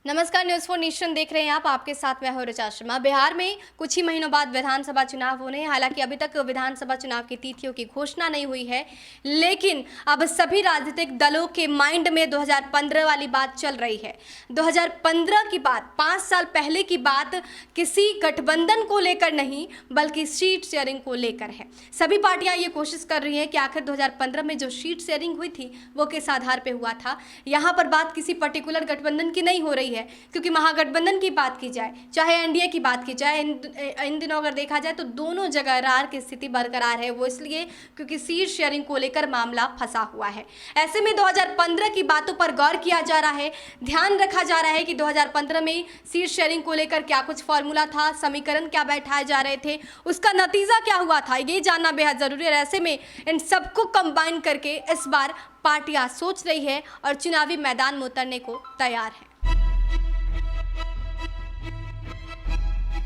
नमस्कार, news for nation देख रहे हैं आप। आपके साथ मैं हूं ऋचा शर्मा। बिहार में कुछ ही महीनों बाद विधानसभा चुनाव होने हैं। हालांकि अभी तक विधानसभा चुनाव की तिथियों की घोषणा नहीं हुई है, लेकिन अब सभी राजनीतिक दलों के माइंड में 2015 वाली बात चल रही है। 2015 की बात, 5 साल पहले की बात किसी गठबंधन को लेकर नहीं, बल्कि सीट शेयरिंग को लेकर है। सभी पार्टियां ये कोशिश कर रही हैं कि आखिर 2015 में जो सीट शेयरिंग हुई थी वो किस आधार पर हुआ था। यहाँ पर बात किसी पर्टिकुलर गठबंधन की नहीं हो रही है, क्योंकि महागठबंधन की बात की जाए, चाहे एनडीए की बात की जाए, इन दिनों अगर देखा जाए तो दोनों जगह रार की स्थिति बरकरार है। वो इसलिए क्योंकि सीट शेयरिंग को लेकर मामला फंसा हुआ है। ऐसे में 2015 की बातों पर गौर किया जा रहा है, ध्यान रखा जा रहा है कि 2015 में सीट शेयरिंग को लेकर क्या कुछ फॉर्मूला था, समीकरण क्या बैठाए जा रहे थे, उसका नतीजा क्या हुआ था, ये जानना बेहद जरूरी है। ऐसे में इन सबको कंबाइन करके इस बार पार्टियां सोच रही है और चुनावी मैदान में उतरने को तैयार है।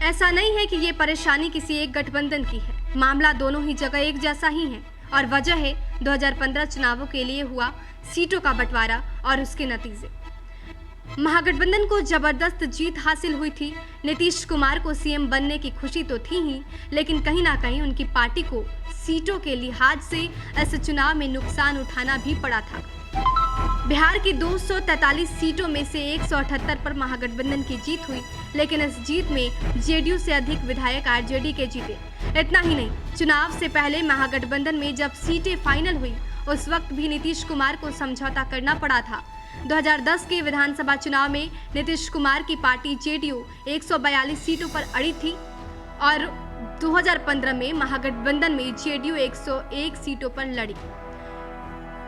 ऐसा नहीं है कि ये परेशानी किसी एक गठबंधन की है, मामला दोनों ही जगह एक जैसा ही है और वजह है 2015 चुनावों के लिए हुआ सीटों का बंटवारा और उसके नतीजे। महागठबंधन को जबरदस्त जीत हासिल हुई थी। नीतीश कुमार को सीएम बनने की खुशी तो थी ही, लेकिन कहीं ना कहीं उनकी पार्टी को सीटों के लिहाज से इस चुनाव में नुकसान उठाना भी पड़ा था। बिहार की 243 सीटों में से 178 पर महागठबंधन की जीत हुई, लेकिन इस जीत में जेडीयू से अधिक विधायक आरजेडी के जीते। इतना ही नहीं, चुनाव से पहले महागठबंधन में जब सीटें फाइनल हुई, उस वक्त भी नीतीश कुमार को समझौता करना पड़ा था। 2010 के विधानसभा चुनाव में नीतीश कुमार की पार्टी जेडीयू 142 सीटों पर अड़ी थी और 2015 में महागठबंधन में जेडीयू 101 सीटों पर लड़ी।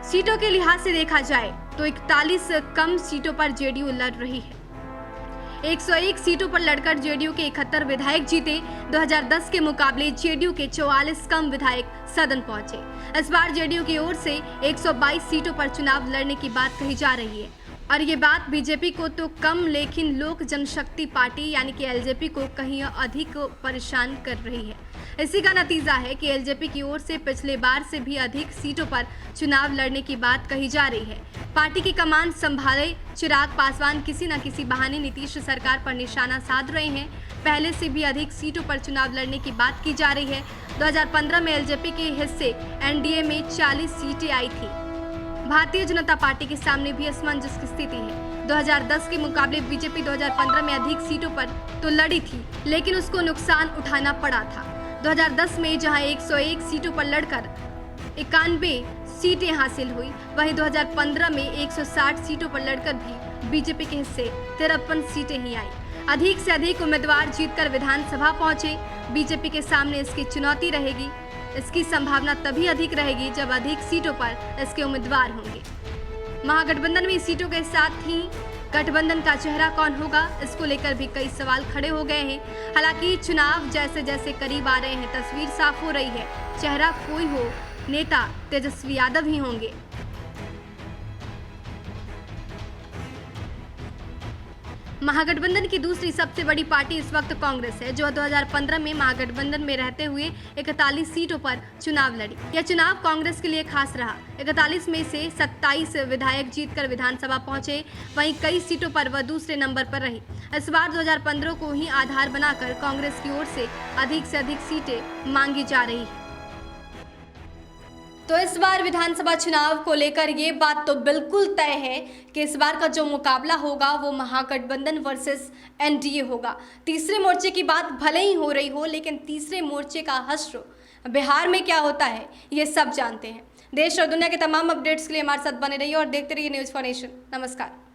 सीटों के लिहाज से देखा जाए तो 41 कम सीटों पर जेडीयू लड़ रही है। 101 सीटों पर लड़कर जेडीयू के 71 विधायक जीते। 2010 के मुकाबले जेडीयू के 44 कम विधायक सदन पहुंचे। इस बार जेडीयू की ओर से 122 सीटों पर चुनाव लड़ने की बात कही जा रही है और ये बात बीजेपी को तो कम, लेकिन लोक जनशक्ति पार्टी यानी कि एलजेपी को कहीं अधिक परेशान कर रही है। इसी का नतीजा है कि एलजेपी की ओर से पिछले बार से भी अधिक सीटों पर चुनाव लड़ने की बात कही जा रही है। पार्टी की कमान संभाले चिराग पासवान किसी न किसी बहाने नीतीश सरकार पर निशाना साध रहे हैं। पहले से भी अधिक सीटों पर चुनाव लड़ने की बात की जा रही है। 2015 में एलजेपी के हिस्से एनडीए में 40 सीटें आई थी। भारतीय जनता पार्टी के सामने भी असमंजस की स्थिति है। 2010 के मुकाबले बीजेपी 2015 में अधिक सीटों पर तो लड़ी थी, लेकिन उसको नुकसान उठाना पड़ा था। 2010 में जहां 101 सीटों पर लड़कर 91 सीटें हासिल हुई, वहीं 2015 में 160 सीटों पर लड़कर भी बीजेपी के हिस्से 53 सीटें ही आई। अधिक से अधिक उम्मीदवार जीतकर विधानसभा पहुंचे। बीजेपी के सामने इसकी चुनौती रहेगी। इसकी संभावना तभी अधिक रहेगी जब अधिक सीटों पर इसके उम्मीदवार होंगे। महागठबंधन में सीटों के साथ ही गठबंधन का चेहरा कौन होगा, इसको लेकर भी कई सवाल खड़े हो गए हैं। हालांकि चुनाव जैसे जैसे करीब आ रहे हैं, तस्वीर साफ हो रही है। चेहरा कोई हो, नेता तेजस्वी यादव ही होंगे। महागठबंधन की दूसरी सबसे बड़ी पार्टी इस वक्त कांग्रेस है, जो 2015 में महागठबंधन में रहते हुए 41 सीटों पर चुनाव लड़ी। यह चुनाव कांग्रेस के लिए खास रहा। 41 में से 27 विधायक जीतकर विधानसभा पहुंचे, वहीं कई सीटों पर वह दूसरे नंबर पर रही। इस बार 2015 को ही आधार बनाकर कांग्रेस की ओर से अधिक सीटें मांगी जा रही है। तो इस बार विधानसभा चुनाव को लेकर ये बात तो बिल्कुल तय है कि इस बार का जो मुकाबला होगा वो महागठबंधन वर्सेस एनडीए होगा। तीसरे मोर्चे की बात भले ही हो रही हो, लेकिन तीसरे मोर्चे का हश्र बिहार में क्या होता है ये सब जानते हैं। देश और दुनिया के तमाम अपडेट्स के लिए हमारे साथ बने रहिए और देखते रहिए न्यूज़ फॉर नेशन। नमस्कार।